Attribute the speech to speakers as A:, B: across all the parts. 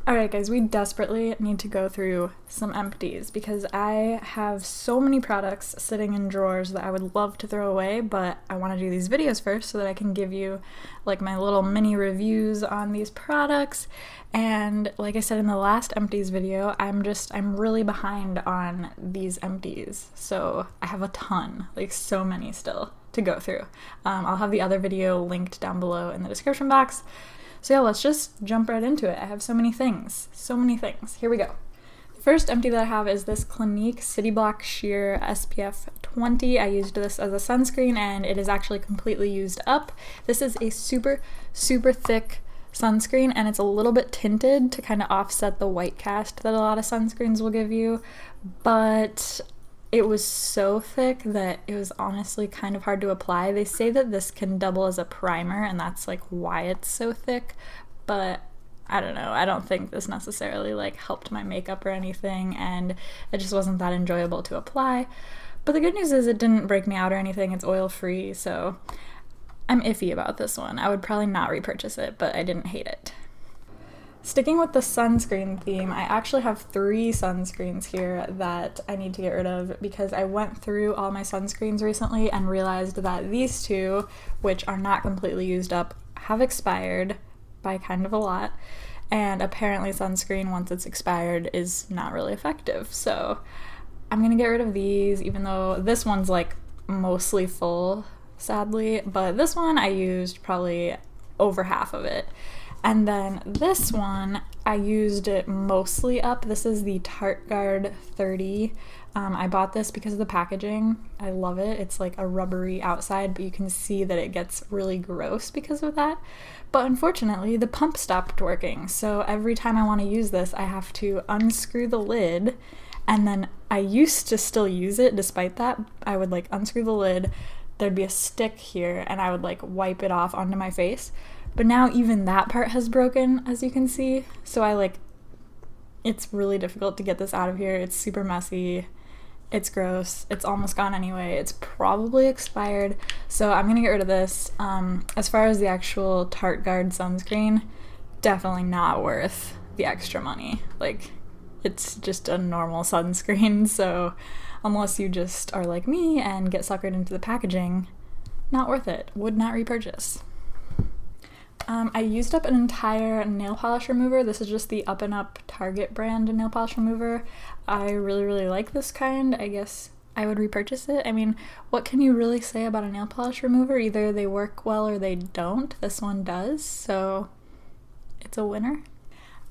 A: Alright guys, we desperately need to go through some empties because I have so many products sitting in drawers that I would love to throw away, but I want to do these videos first so that I can give you like my little mini reviews on these products. And like I said in the last empties video, I'm really behind on these empties. So I have a ton, like so many still to go through. I'll have the other video linked down below in the description box. So yeah, let's just jump right into it. I have so many things. Here we go. The first empty that I have is this Clinique City Block Sheer SPF 20. I used this as a sunscreen and it is actually completely used up. This is a super, super thick sunscreen and it's a little bit tinted to kind of offset the white cast that a lot of sunscreens will give you, but it was so thick that it was honestly kind of hard to apply. They say that this can double as a primer and that's like why it's so thick, but I don't know. I don't think this necessarily like helped my makeup or anything, and it just wasn't that enjoyable to apply. But the good news is it didn't break me out or anything. It's oil free, so I'm iffy about this one. I would probably not repurchase it, but I didn't hate it. Sticking with the sunscreen theme, I actually have 3 sunscreens here that I need to get rid of because I went through all my sunscreens recently and realized that these 2, which are not completely used up, have expired by kind of a lot, and apparently sunscreen, once it's expired, is not really effective. So I'm gonna get rid of these, even though this one's like mostly full, sadly, but this one I used probably over half of it. And then this one, I used it mostly up. This is the Tarteguard 30. I bought this because of the packaging. I love it. It's like a rubbery outside, but you can see that it gets really gross because of that. But unfortunately, the pump stopped working. So every time I want to use this, I have to unscrew the lid. And then I used to still use it despite that. I would like unscrew the lid, there'd be a stick here, and I would like wipe it off onto my face. But now even that part has broken, as you can see. So it's really difficult to get this out of here. It's super messy. It's gross. It's almost gone anyway. It's probably expired. So I'm gonna get rid of this. As far as the actual Tarteguard sunscreen, definitely not worth the extra money. Like, it's just a normal sunscreen. So unless you just are like me and get suckered into the packaging, not worth it. Would not repurchase. I used up an entire nail polish remover. This is just the Up and Up Target brand nail polish remover. I really like this kind. I guess I would repurchase it. I mean, what can you really say about a nail polish remover? Either they work well or they don't. This one does, so it's a winner.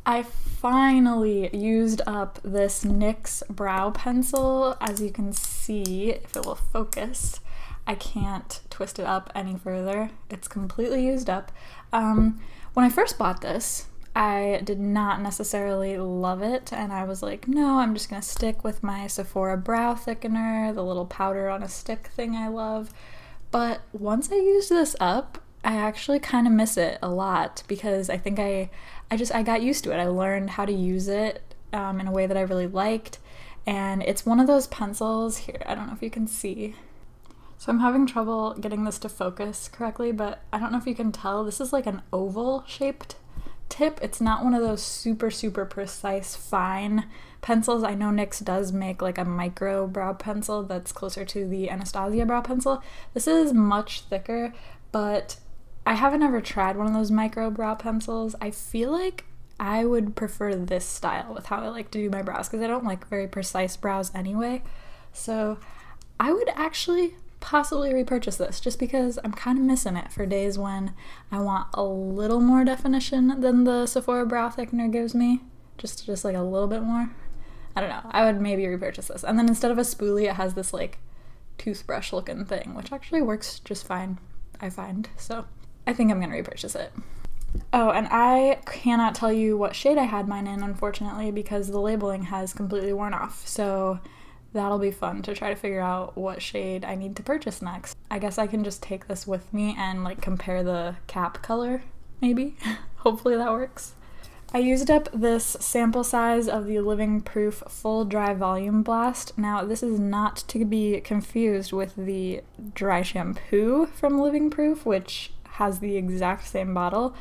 A: I finally used up this NYX Brow Pencil. As you can see, if it will focus, I can't twist it up any further. It's completely used up. When I first bought this, I did not necessarily love it, and I was like, no, I'm just gonna stick with my Sephora brow thickener, the little powder on a stick thing I love. But once I used this up, I actually kind of miss it a lot because I think I got used to it. I learned how to use it in a way that I really liked, and it's one of those pencils here. I don't know if you can see. So I'm having trouble getting this to focus correctly, but I don't know if you can tell, this is like an oval shaped tip. It's not one of those super precise fine pencils. I know NYX does make like a micro brow pencil that's closer to the Anastasia brow pencil. This is much thicker, but I haven't ever tried one of those micro brow pencils. I feel like I would prefer this style with how I like to do my brows because I don't like very precise brows anyway. So I would actually possibly repurchase this just because I'm kind of missing it for days when I want a little more definition than the Sephora brow thickener gives me. Just like a little bit more. I don't know. I would maybe repurchase this. And then instead of a spoolie, it has this like toothbrush looking thing, which actually works just fine, I find. So I think I'm gonna repurchase it. Oh, and I cannot tell you what shade I had mine in, unfortunately, because the labeling has completely worn off. So that'll be fun to try to figure out what shade I need to purchase next. I guess I can just take this with me and like compare the cap color, maybe. Hopefully that works. I used up this sample size of the Living Proof Full Dry Volume Blast. Now, this is not to be confused with the dry shampoo from Living Proof, which has the exact same bottle.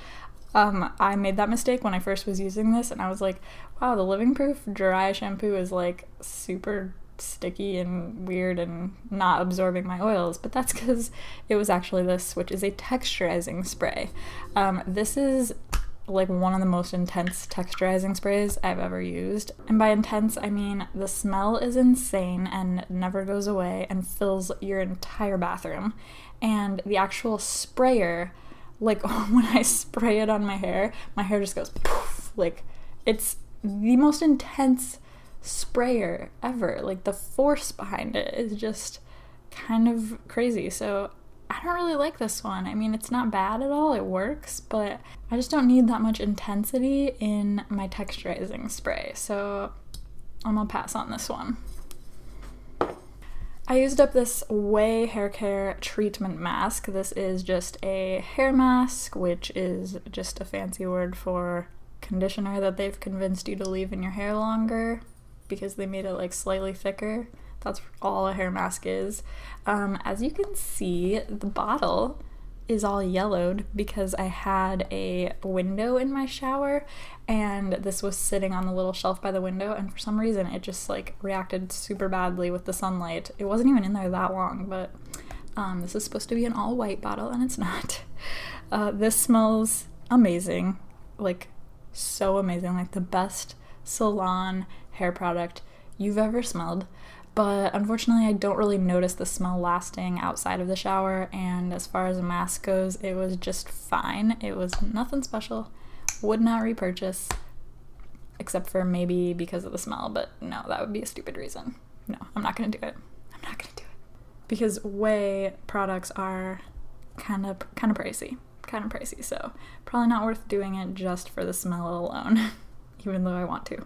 A: I made that mistake when I first was using this, and I was like, wow, the Living Proof dry shampoo is like super sticky and weird and not absorbing my oils, but that's because it was actually this, which is a texturizing spray. This is like one of the most intense texturizing sprays I've ever used. And by intense, I mean the smell is insane and never goes away and fills your entire bathroom. And the actual sprayer, like when I spray it on my hair just goes poof. Like, it's the most intense sprayer ever. Like, the force behind it is just kind of crazy. So I don't really like this one. I mean, it's not bad at all, it works, but I just don't need that much intensity in my texturizing spray, so I'm gonna pass on this one. I used up this Ouai hair care treatment mask. This is just a hair mask, which is just a fancy word for conditioner that they've convinced you to leave in your hair longer because they made it like slightly thicker. That's all a hair mask is. As you can see, the bottle is all yellowed because I had a window in my shower and this was sitting on the little shelf by the window, and for some reason it just like reacted super badly with the sunlight. It wasn't even in there that long, but this is supposed to be an all white bottle and it's not. This smells amazing, like so amazing, like the best salon hair product you've ever smelled. But unfortunately, I don't really notice the smell lasting outside of the shower, and as far as a mask goes, it was just fine. It was nothing special. Would not repurchase, except for maybe because of the smell, but no, that would be a stupid reason. No, I'm not gonna do it. I'm not gonna do it. Because Ouai products are kind of pricey, so probably not worth doing it just for the smell alone, even though I want to.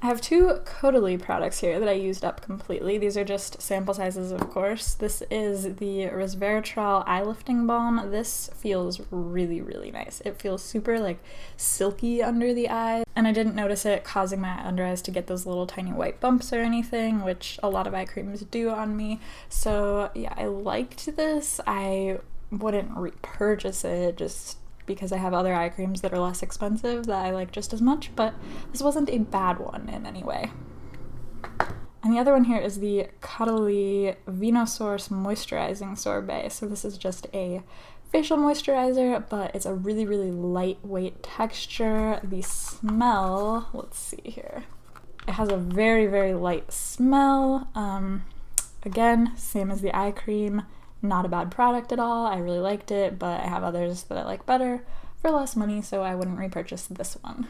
A: I have two Caudalie products here that I used up completely. These are just sample sizes, of course. This is the Resveratrol Eye Lifting Balm. This feels really, really nice. It feels super like silky under the eye, and I didn't notice it causing my under eyes to get those little tiny white bumps or anything, which a lot of eye creams do on me. So yeah, I liked this. I wouldn't repurchase it just because I have other eye creams that are less expensive that I like just as much, but this wasn't a bad one in any way. And the other one here is the Caudalie Vinosource Moisturizing Sorbet. So this is just a facial moisturizer, but it's a really, really lightweight texture. The smell, let's see here. It has a very, very light smell. Again, same as the eye cream. Not a bad product at all. I really liked it, but I have others that I like better for less money, so I wouldn't repurchase this one.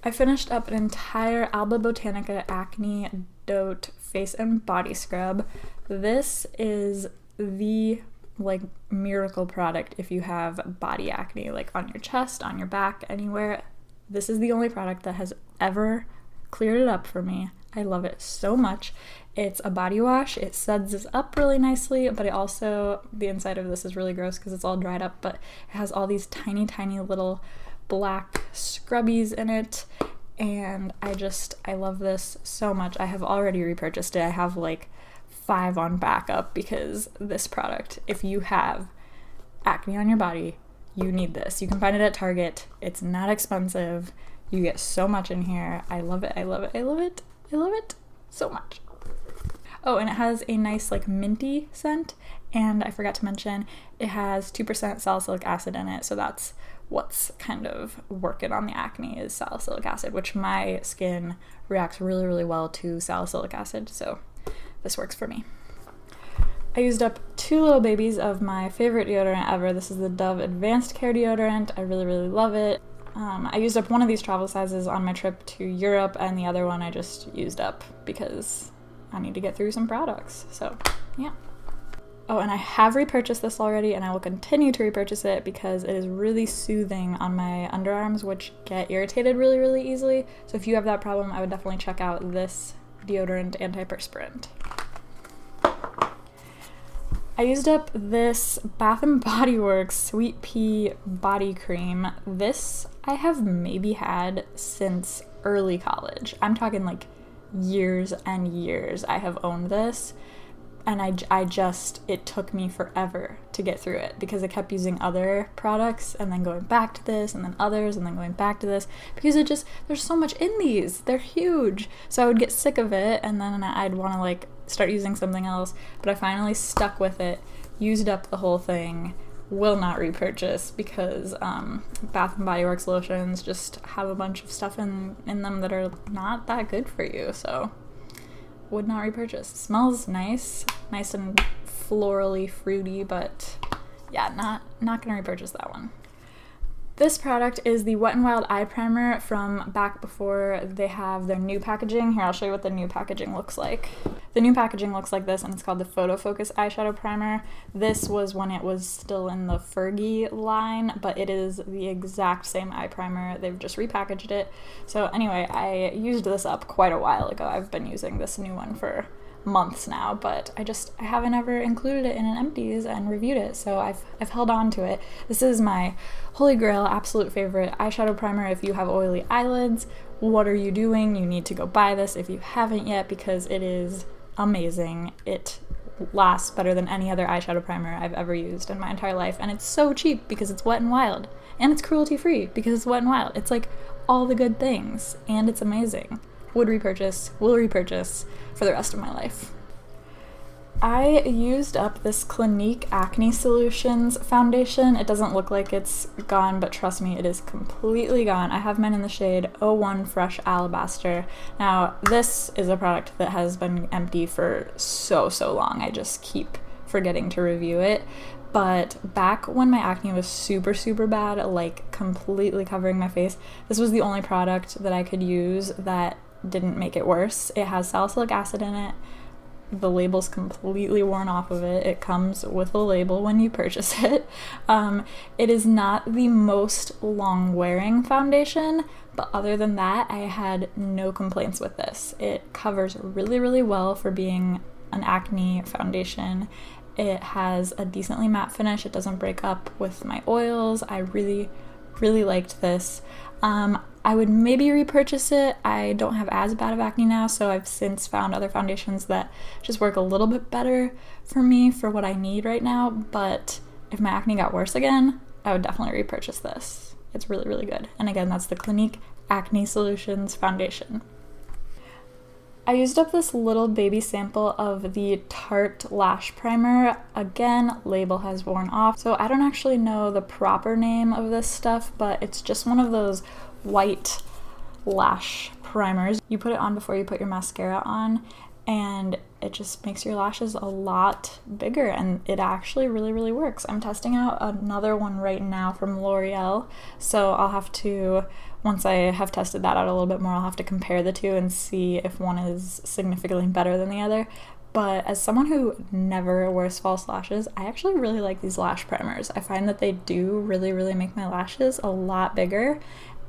A: I finished up an entire Alba Bontanica Acne Dote face and body scrub. This is the like miracle product if you have body acne, like on your chest, on your back, anywhere. This is the only product that has ever cleared it up for me. I love it so much. It's a body wash. It suds this up really nicely, but it also, the inside of this is really gross because it's all dried up, but it has all these tiny, tiny little black scrubbies in it, and I love this so much. I have already repurchased it. I have like 5 on backup because this product, if you have acne on your body, you need this. You can find it at Target. It's not expensive. You get so much in here. I love it. I love it. I love it. I love it so much. Oh, and it has a nice like minty scent, and I forgot to mention it has 2% salicylic acid in it, so that's what's kind of working on the acne is salicylic acid, which my skin reacts really, really well to salicylic acid, so this works for me. I used up 2 little babies of my favorite deodorant ever. This is the Dove Advanced Care deodorant. I really, really love it. I used up one of these travel sizes on my trip to Europe, and the other one I just used up because I need to get through some products, so yeah. Oh, and I have repurchased this already, and I will continue to repurchase it because it is really soothing on my underarms, which get irritated really, really easily. So if you have that problem, I would definitely check out this deodorant antiperspirant. I used up this Bath & Body Works Sweet Pea Body Cream. This I have maybe had since early college. I'm talking like years and years I have owned this. and it took me forever to get through it because I kept using other products and then going back to this and then others and then going back to this because there's so much in these. They're huge. So I would get sick of it and then I'd want to like start using something else, but I finally stuck with it, used up the whole thing, will not repurchase because Bath & Body Works lotions just have a bunch of stuff in them that are not that good for you, so would not repurchase. Smells nice and florally fruity, but yeah, not gonna repurchase that one. This product is the Wet n Wild Eye Primer from back before they have their new packaging. Here, I'll show you what the new packaging looks like. The new packaging looks like this, and it's called the Photofocus Eyeshadow Primer. This was when it was still in the Fergie line, but it is the exact same eye primer. They've just repackaged it. So anyway, I used this up quite a while ago. I've been using this new one for months now, but I haven't ever included it in an Empties and reviewed it, so I've held on to it. This is my holy grail, absolute favorite eyeshadow primer if you have oily eyelids. What are you doing? You need to go buy this if you haven't yet because it is amazing. It lasts better than any other eyeshadow primer I've ever used in my entire life, and it's so cheap because it's Wet n Wild, and it's cruelty free because it's Wet n Wild. It's like all the good things, and it's amazing. Would repurchase, will repurchase for the rest of my life. I used up this Clinique Acne Solutions foundation. It doesn't look like it's gone, but trust me, it is completely gone. I have mine in the shade 01 Fresh Alabaster. Now, this is a product that has been empty for so long. I just keep forgetting to review it. But back when my acne was super bad, like completely covering my face, this was the only product that I could use that didn't make it worse. It has salicylic acid in it. The label's completely worn off of it. It comes with a label when you purchase it. It is not the most long-wearing foundation, but other than that, I had no complaints with this. It covers really well for being an acne foundation. It has a decently matte finish. It doesn't break up with my oils. I really liked this. I would maybe repurchase it. I don't have as bad of acne now, so I've since found other foundations that just work a little bit better for me for what I need right now, but if my acne got worse again, I would definitely repurchase this. It's really good. And again, that's the Clinique Acne Solutions foundation. I used up this little baby sample of the Tarte Lash Primer. Again, label has worn off, so I don't actually know the proper name of this stuff, but it's just one of those white lash primers. You put it on before you put your mascara on, and it just makes your lashes a lot bigger, and it actually really works. I'm testing out another one right now from Loreal, so I'll have to, once I have tested that out a little bit more, I'll have to compare the two and see if one is significantly better than the other. But as someone who never wears false lashes, I actually really like these lash primers. I find that they do really make my lashes a lot bigger,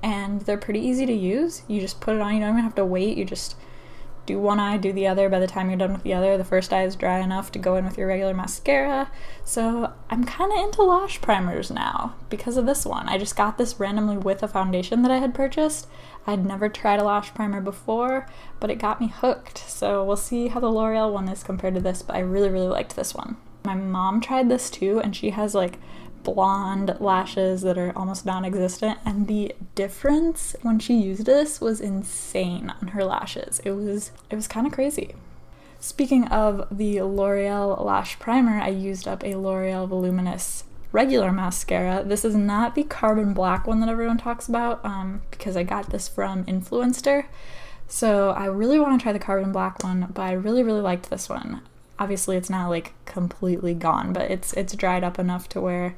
A: and they're pretty easy to use. You just put it on, you don't even have to wait, you just do one eye, do the other. By the time you're done with the other, the first eye is dry enough to go in with your regular mascara. So I'm kind of into lash primers now because of this one. I just got this randomly with a foundation that I had purchased. I'd never tried a lash primer before, but it got me hooked. So we'll see how the L'Oreal one is compared to this, but I really liked this one. My mom tried this too, and she has like blonde lashes that are almost non-existent, and the difference when she used this was insane on her lashes. It was kind of crazy. Speaking of the L'Oreal lash primer, I used up a L'Oreal Voluminous regular mascara. This is not the carbon black one that everyone talks about, because I got this from Influenster. So I really want to try the carbon black one, but I really liked this one. Obviously it's not like completely gone, but it's dried up enough to where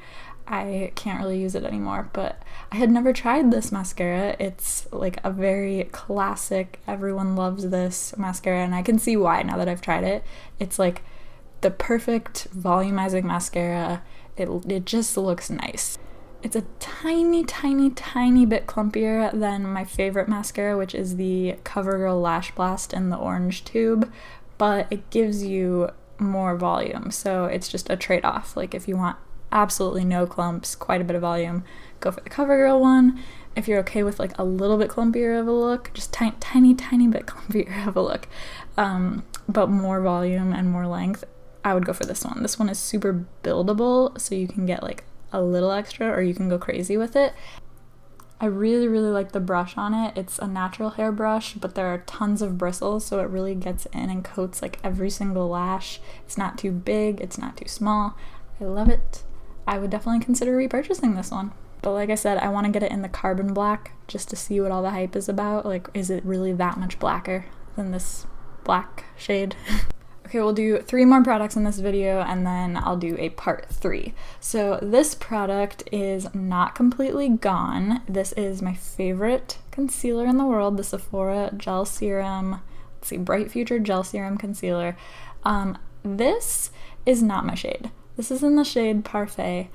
A: I can't really use it anymore. But I had never tried this mascara. It's like a very classic, everyone loves this mascara, and I can see why now that I've tried it. It's like the perfect volumizing mascara. It just looks nice. It's a tiny bit clumpier than my favorite mascara, which is the CoverGirl Lash Blast in the orange tube, but it gives you more volume, so it's just a trade-off. Like if you want absolutely no clumps, quite a bit of volume, go for the CoverGirl one. If you're okay with like a little bit clumpier of a look, just tiny bit clumpier of a look, but more volume and more length, I would go for this one. This one is super buildable, so you can get like a little extra or you can go crazy with it. I really like the brush on it. It's a natural hair brush, but there are tons of bristles, so it really gets in and coats like every single lash. It's not too big, it's not too small. I love it. I would definitely consider repurchasing this one. But like I said, I want to get it in the carbon black just to see what all the hype is about. Like, is it really that much blacker than this black shade? Okay, we'll do 3 more products in this video and then I'll do a part 3. So this product is not completely gone. This is my favorite concealer in the world, the Sephora Gel Serum, let's see, Bright Future Gel Serum Concealer. This is not my shade. This is in the shade Parfait.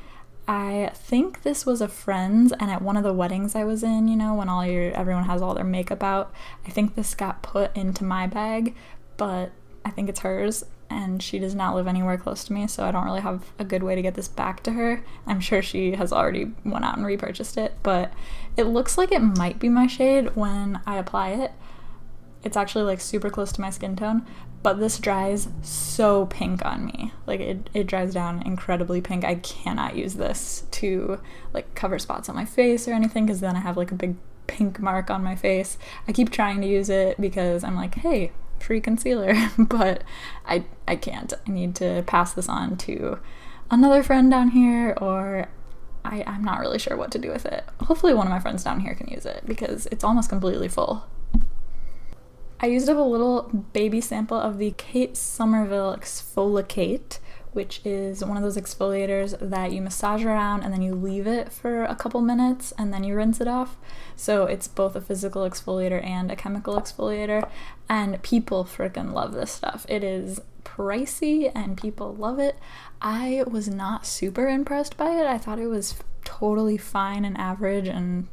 A: I think this was a friend's, and at one of the weddings I was in, you know, when everyone has all their makeup out, I think this got put into my bag, but I think it's hers, and she does not live anywhere close to me, so I don't really have a good way to get this back to her. I'm sure she has already went out and repurchased it, but it looks like it might be my shade when I apply it. It's actually like super close to my skin tone, but this dries so pink on me. Like it dries down incredibly pink. I cannot use this to like cover spots on my face or anything, because then I have like a big pink mark on my face. I keep trying to use it because I'm like, hey, free concealer, but I can't. I need to pass this on to another friend down here, or I'm not really sure what to do with it. Hopefully one of my friends down here can use it because it's almost completely full. I used up a little baby sample of the Kate Somerville Exfolikate, which is one of those exfoliators that you massage around and then you leave it for a couple minutes and then you rinse it off. So it's both a physical exfoliator and a chemical exfoliator, and people freaking love this stuff. It is pricey and people love it. I was not super impressed by it. I thought it was totally fine and average and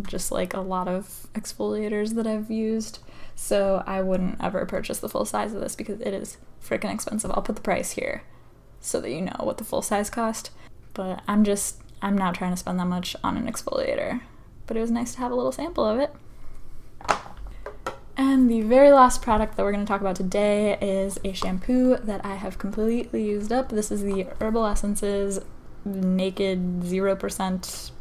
A: just like a lot of exfoliators that I've used. So I wouldn't ever purchase the full size of this because it is freaking expensive. I'll put the price here so that you know what the full size cost. But I'm not trying to spend that much on an exfoliator. But it was nice to have a little sample of it. And the very last product that we're going to talk about today is a shampoo that I have completely used up. This is the Herbal Essences Naked 0%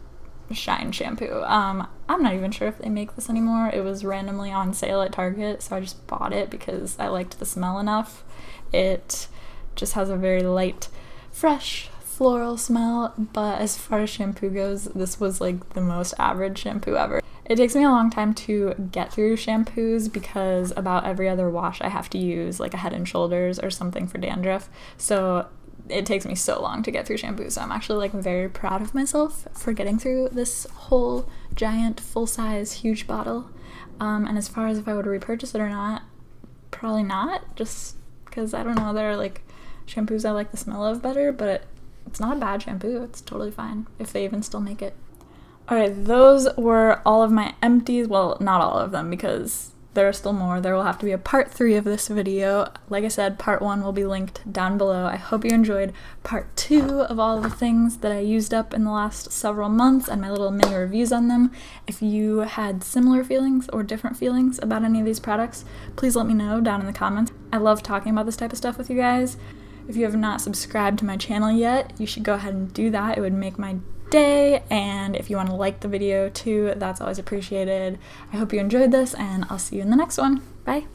A: Shine shampoo. I'm not even sure if they make this anymore. It was randomly on sale at Target, so I just bought it because I liked the smell enough. It just has a very light, fresh, floral smell, but as far as shampoo goes, this was like the most average shampoo ever. It takes me a long time to get through shampoos because about every other wash I have to use like a Head and Shoulders or something for dandruff, so it takes me so long to get through shampoo. So I'm actually like very proud of myself for getting through this whole giant full-size huge bottle. And as far as if I would repurchase it or not, probably not, just because I don't know, there are like shampoos I like the smell of better, but it's not a bad shampoo. It's totally fine if they even still make it. Alright, those were all of my empties. Well, not all of them because there are still more. There will have to be a part 3 of this video. Like I said, part 1 will be linked down below. I hope you enjoyed part 2 of all the things that I used up in the last several months and my little mini reviews on them. If you had similar feelings or different feelings about any of these products, please let me know down in the comments. I love talking about this type of stuff with you guys. If you have not subscribed to my channel yet, you should go ahead and do that. It would make my day, and if you want to like the video too, that's always appreciated. I hope you enjoyed this, and I'll see you in the next one. Bye!